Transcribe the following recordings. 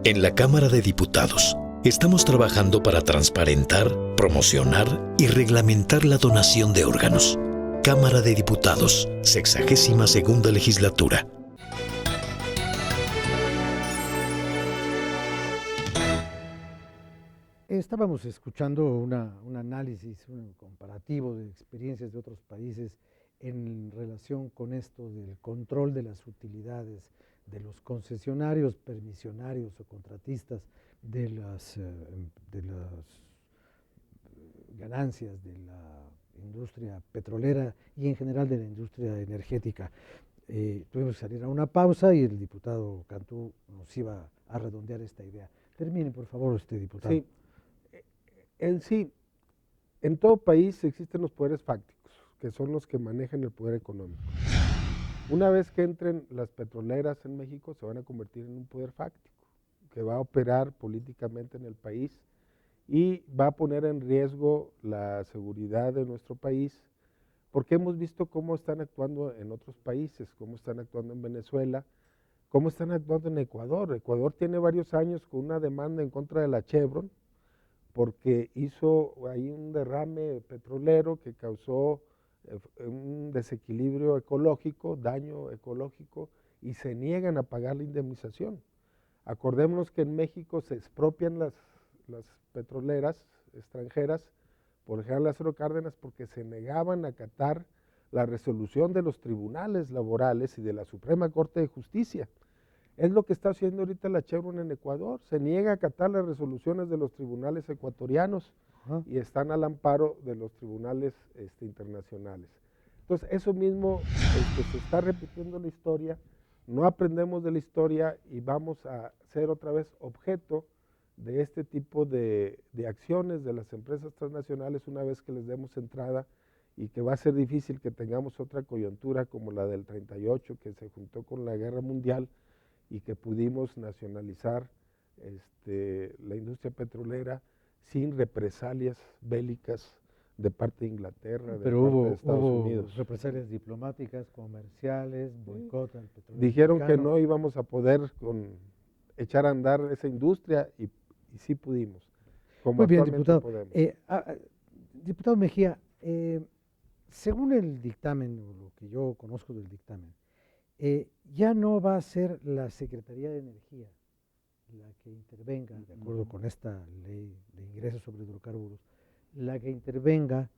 En la Cámara de Diputados, estamos trabajando para transparentar, promocionar y reglamentar la donación de órganos. Cámara de Diputados, 62ª Legislatura. Estábamos escuchando un análisis, un comparativo de experiencias de otros países en relación con esto del control de las utilidades de los concesionarios, permisionarios o contratistas de las ganancias de la industria petrolera y en general de la industria energética. Tuvimos que salir a una pausa y el diputado Cantú nos iba a redondear esta idea. Termine, por favor, usted, diputado. Sí, en todo país existen los poderes fácticos, que son los que manejan el poder económico. Una vez que entren las petroleras en México, se van a convertir en un poder fáctico, que va a operar políticamente en el país y va a poner en riesgo la seguridad de nuestro país, porque hemos visto cómo están actuando en otros países, cómo están actuando en Venezuela, cómo están actuando en Ecuador. Ecuador tiene varios años con una demanda en contra de la Chevron, porque hizo ahí un derrame petrolero que causó un desequilibrio ecológico, daño ecológico, y se niegan a pagar la indemnización. Acordémonos que en México se expropian las petroleras extranjeras, por ejemplo Lázaro Cárdenas, porque se negaban a acatar la resolución de los tribunales laborales y de la Suprema Corte de Justicia. Es lo que está haciendo ahorita la Chevron en Ecuador, se niega a acatar las resoluciones de los tribunales ecuatorianos y están al amparo de los tribunales internacionales. Entonces, eso mismo se está repitiendo la historia, no aprendemos de la historia y vamos a ser otra vez objeto de este tipo de acciones de las empresas transnacionales una vez que les demos entrada, y que va a ser difícil que tengamos otra coyuntura como la del 38, que se juntó con la Guerra Mundial, y que pudimos nacionalizar la industria petrolera sin represalias bélicas de parte de Inglaterra, de parte de Estados Unidos. Hubo represalias diplomáticas, comerciales, boicot al petróleo. Dijeron mexicano. que no íbamos a poder echar a andar esa industria y sí pudimos. Como Muy bien, actualmente diputado. podemos. Diputado Mejía, según el dictamen, o lo que yo conozco del dictamen, ya no va a ser la Secretaría de Energía la que intervenga, de acuerdo con esta ley de ingresos sobre hidrocarburos, la que intervenga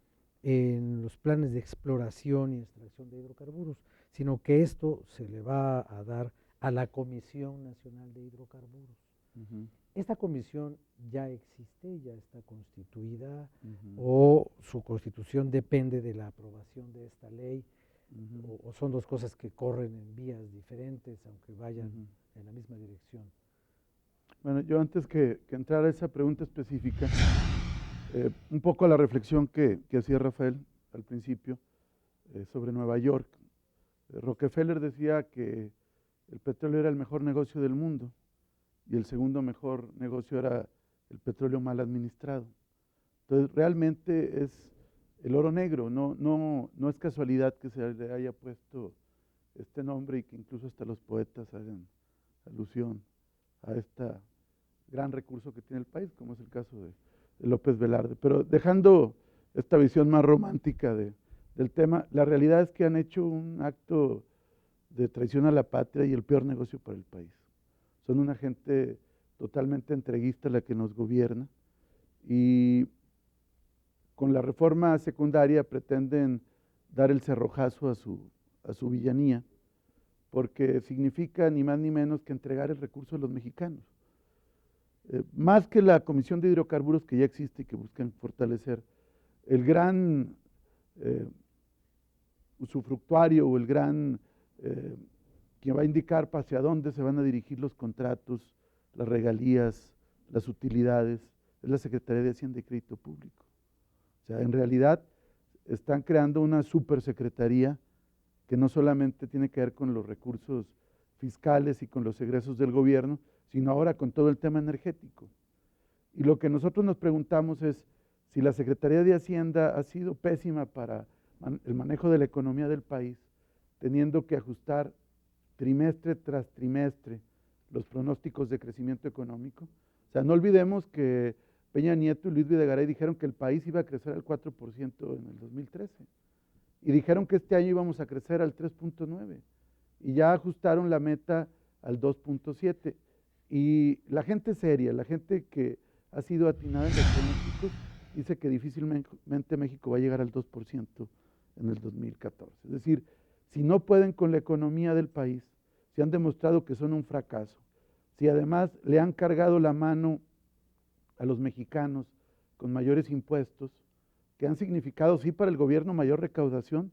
en los planes de exploración y extracción de hidrocarburos, sino que esto se le va a dar a la Comisión Nacional de Hidrocarburos. Esta comisión ya existe, ya está constituida, o su constitución depende de la aprobación de esta ley, o son dos cosas que corren en vías diferentes, aunque vayan en la misma dirección. Bueno, yo antes que entrar a esa pregunta específica, un poco a la reflexión que hacía Rafael al principio sobre Nueva York. Rockefeller decía que el petróleo era el mejor negocio del mundo y el segundo mejor negocio era el petróleo mal administrado. Entonces, realmente es el oro negro, no es casualidad que se le haya puesto este nombre y que incluso hasta los poetas hagan alusión a este gran recurso que tiene el país, como es el caso de López Velarde. Pero dejando esta visión más romántica del tema, la realidad es que han hecho un acto de traición a la patria y el peor negocio para el país. Son una gente totalmente entreguista la que nos gobierna y con la reforma secundaria pretenden dar el cerrojazo a su villanía, porque significa ni más ni menos que entregar el recurso a los mexicanos. Más que la Comisión de Hidrocarburos que ya existe y que buscan fortalecer, el gran usufructuario o el gran que va a indicar hacia dónde se van a dirigir los contratos, las regalías, las utilidades, es la Secretaría de Hacienda y Crédito Público. O sea, en realidad están creando una supersecretaría que no solamente tiene que ver con los recursos fiscales y con los egresos del gobierno, sino ahora con todo el tema energético. Y lo que nosotros nos preguntamos es si la Secretaría de Hacienda ha sido pésima para el manejo de la economía del país, teniendo que ajustar trimestre tras trimestre los pronósticos de crecimiento económico. O sea, no olvidemos que Peña Nieto y Luis Videgaray dijeron que el país iba a crecer al 4% en el 2013 y dijeron que este año íbamos a crecer al 3.9% y ya ajustaron la meta al 2.7%. Y la gente seria, la gente que ha sido atinada en los pronósticos, dice que difícilmente México va a llegar al 2% en el 2014. Es decir, si no pueden con la economía del país, si han demostrado que son un fracaso, si además le han cargado la mano a los mexicanos con mayores impuestos, que han significado sí para el gobierno mayor recaudación,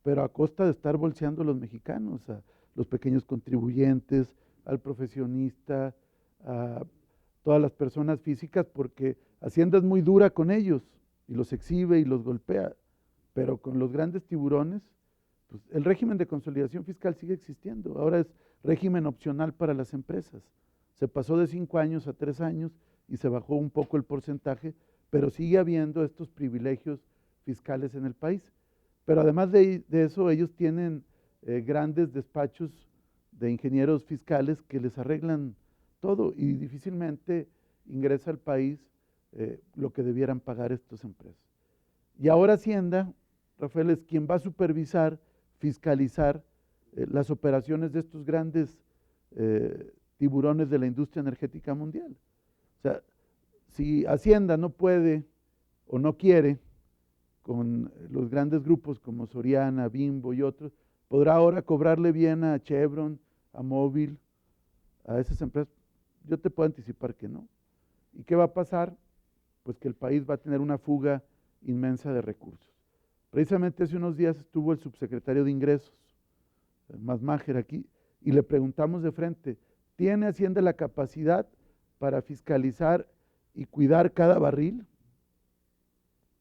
pero a costa de estar bolseando a los mexicanos, a los pequeños contribuyentes, al profesionista, a todas las personas físicas, porque Hacienda es muy dura con ellos y los exhibe y los golpea, pero con los grandes tiburones, pues el régimen de consolidación fiscal sigue existiendo, ahora es régimen opcional para las empresas, se pasó de 5 años a 3 años y se bajó un poco el porcentaje, pero sigue habiendo estos privilegios fiscales en el país. Pero además de eso, ellos tienen grandes despachos de ingenieros fiscales que les arreglan todo y difícilmente ingresa al país lo que debieran pagar estas empresas. Y ahora Hacienda, Rafael, es quien va a supervisar, fiscalizar las operaciones de estos grandes tiburones de la industria energética mundial. O sea, si Hacienda no puede o no quiere con los grandes grupos como Soriana, Bimbo y otros, podrá ahora cobrarle bien a Chevron, a Móvil, a esas empresas. Yo te puedo anticipar que no. ¿Y qué va a pasar? Pues que el país va a tener una fuga inmensa de recursos. Precisamente hace unos días estuvo el subsecretario de Ingresos, Masmajer, aquí, y le preguntamos de frente, ¿tiene Hacienda la capacidad para fiscalizar y cuidar cada barril,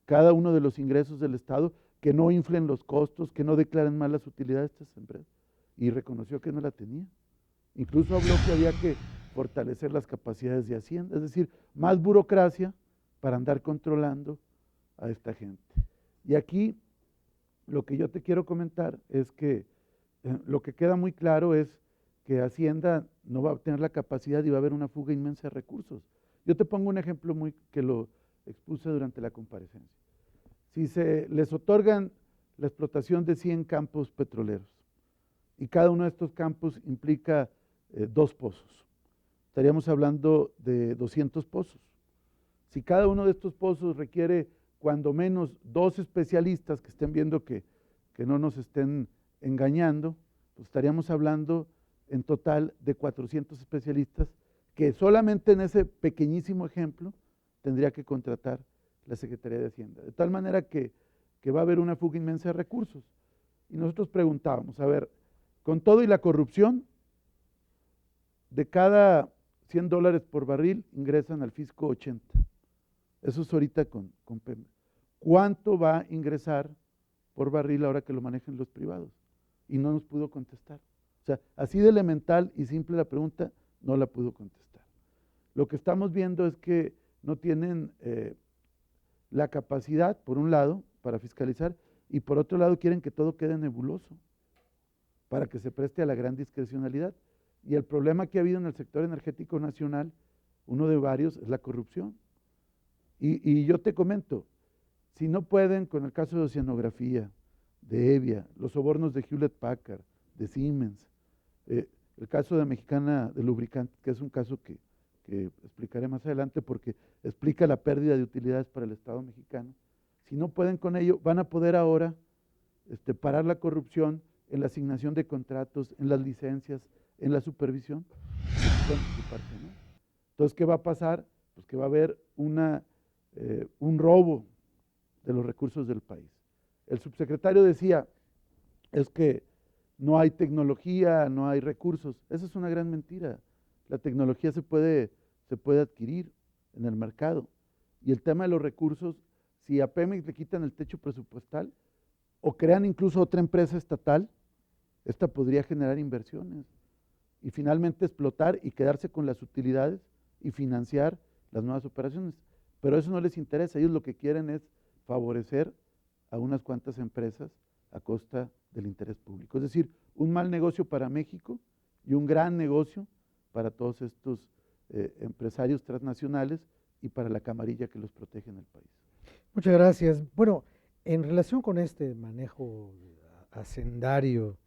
cada uno de los ingresos del Estado, que no inflen los costos, que no declaren mal las utilidades de estas empresas? Y reconoció que no la tenía. Incluso habló que había que fortalecer las capacidades de Hacienda, es decir, más burocracia para andar controlando a esta gente. Y aquí lo que yo te quiero comentar es que lo que queda muy claro es que Hacienda no va a tener la capacidad y va a haber una fuga inmensa de recursos. Yo te pongo un ejemplo que lo expuse durante la comparecencia. Si se les otorgan la explotación de 100 campos petroleros y cada uno de estos campos implica 2 pozos, estaríamos hablando de 200 pozos. Si cada uno de estos pozos requiere cuando menos 2 especialistas que estén viendo que no nos estén engañando, pues estaríamos hablando en total de 400 especialistas que solamente en ese pequeñísimo ejemplo tendría que contratar la Secretaría de Hacienda. De tal manera que va a haber una fuga inmensa de recursos. Y nosotros preguntábamos, a ver, con todo y la corrupción, de cada $100 por barril ingresan al fisco 80. Eso es ahorita con Pemex. ¿Cuánto va a ingresar por barril ahora que lo manejen los privados? Y no nos pudo contestar. O sea, así de elemental y simple la pregunta, no la pudo contestar. Lo que estamos viendo es que no tienen la capacidad, por un lado, para fiscalizar, y por otro lado quieren que todo quede nebuloso, para que se preste a la gran discrecionalidad. Y el problema que ha habido en el sector energético nacional, uno de varios, es la corrupción. Y yo te comento, si no pueden con el caso de Oceanografía, de Evia, los sobornos de Hewlett Packard, de Siemens, el caso de Mexicana de Lubricantes, que es un caso que explicaré más adelante porque explica la pérdida de utilidades para el Estado mexicano. Si no pueden con ello, van a poder ahora parar la corrupción en la asignación de contratos, en las licencias, en la supervisión. Entonces, ¿qué va a pasar? Pues que va a haber un robo de los recursos del país. El subsecretario decía, es que no hay tecnología, no hay recursos. Esa es una gran mentira. La tecnología se puede adquirir en el mercado. Y el tema de los recursos, si a Pemex le quitan el techo presupuestal o crean incluso otra empresa estatal, esta podría generar inversiones y finalmente explotar y quedarse con las utilidades y financiar las nuevas operaciones. Pero eso no les interesa. Ellos lo que quieren es favorecer a unas cuantas empresas a costa del interés público. Es decir, un mal negocio para México y un gran negocio para todos estos empresarios transnacionales y para la camarilla que los protege en el país. Muchas gracias. Bueno, en relación con este manejo hacendario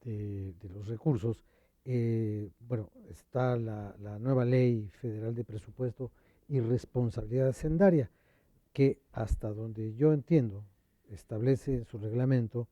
de los recursos, bueno, está la nueva Ley Federal de Presupuesto y Responsabilidad Hacendaria, que hasta donde yo entiendo, establece en su reglamento,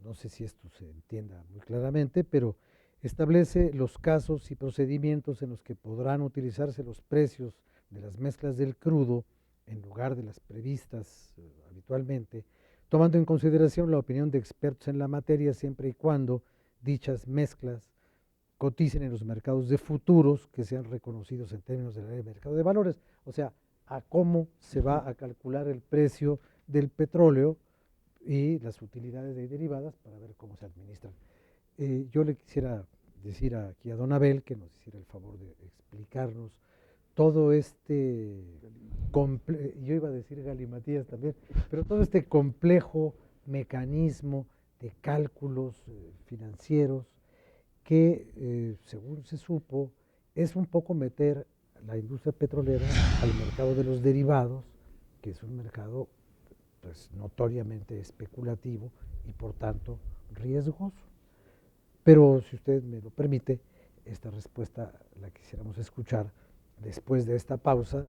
no sé si esto se entienda muy claramente, pero establece los casos y procedimientos en los que podrán utilizarse los precios de las mezclas del crudo en lugar de las previstas habitualmente, tomando en consideración la opinión de expertos en la materia siempre y cuando dichas mezclas coticen en los mercados de futuros que sean reconocidos en términos de la ley de mercado de valores, o sea, a cómo se va a calcular el precio del petróleo y las utilidades de derivadas para ver cómo se administran. Yo le quisiera decir aquí a don Abel que nos hiciera el favor de explicarnos todo este, yo iba a decir galimatías también, pero todo este complejo mecanismo de cálculos financieros que, según se supo, es un poco meter la industria petrolera al mercado de los derivados, que es un mercado pues, notoriamente especulativo y por tanto riesgoso. Pero si usted me lo permite, esta respuesta la quisiéramos escuchar después de esta pausa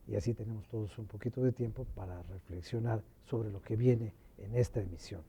y así tenemos todos un poquito de tiempo para reflexionar sobre lo que viene en esta emisión.